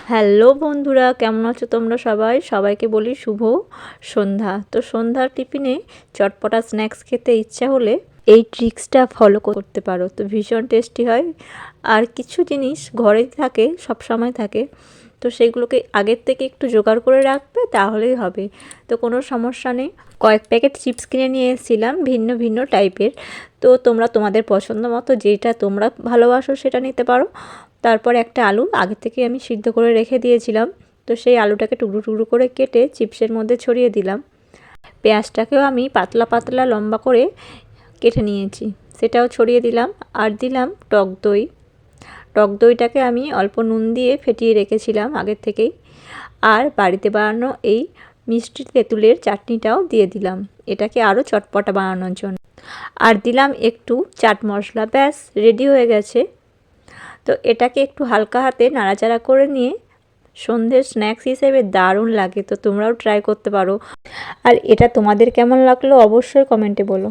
Hello বন্ধুরা, কেমন আছো তোমরা সবাই? সবাইকে বলি শুভ সন্ধ্যা। তো সন্ধ্যার টিফিনে চটপটা স্ন্যাক্স খেতে ইচ্ছা হলে এই ট্রিক্সটা ফলো করতে পারো, তো ভীষণ টেস্টি হয়। আর কিছু জিনিস ঘরেই থাকে, সব সময় থাকে, তো সেগুলোকে আগের থেকে একটু জোগাড় করে রাখবে, তাহলেই হবে। তো কোনো সমস্যা নেই। কয়েক প্যাকেট চিপস কিনে নিয়ে এসেছিলাম ভিন্ন ভিন্ন টাইপের। তো তোমরা তোমাদের পছন্দ মতো যেটা তোমরা ভালোবাসো সেটা নিতে পারো। তারপর একটা আলু আগে থেকে আমি সিদ্ধ করে রেখে দিয়েছিলাম, তো সেই আলুটাকে টুকরো টুকরো করে কেটে চিপসের মধ্যে ছড়িয়ে দিলাম। পেঁয়াজটাকেও আমি পাতলা পাতলা লম্বা করে কেটে নিয়েছি, সেটাও ছড়িয়ে দিলাম। আর দিলাম টক দই। টক দইটাকে আমি অল্প নুন দিয়ে ফেটিয়ে রেখেছিলাম আগের থেকেই। আর বাড়িতে বানানো এই মিষ্টি তেঁতুলের চাটনিটাও দিয়ে দিলাম, এটাকে আরও চটপটা বানানোর জন্য। আর দিলাম একটু চাট মশলা। ব্যাস রেডি হয়ে গেছে। তো এটাকে একটু হালকা হাতে নাড়াচাড়া করে নিয়ে সন্ধ্যের স্ন্যাক্স হিসেবে দারুণ লাগে। তো তোমরাও ট্রাই করতে পারো। আর এটা তোমাদের কেমন লাগলো অবশ্যই কমেন্টে বলো।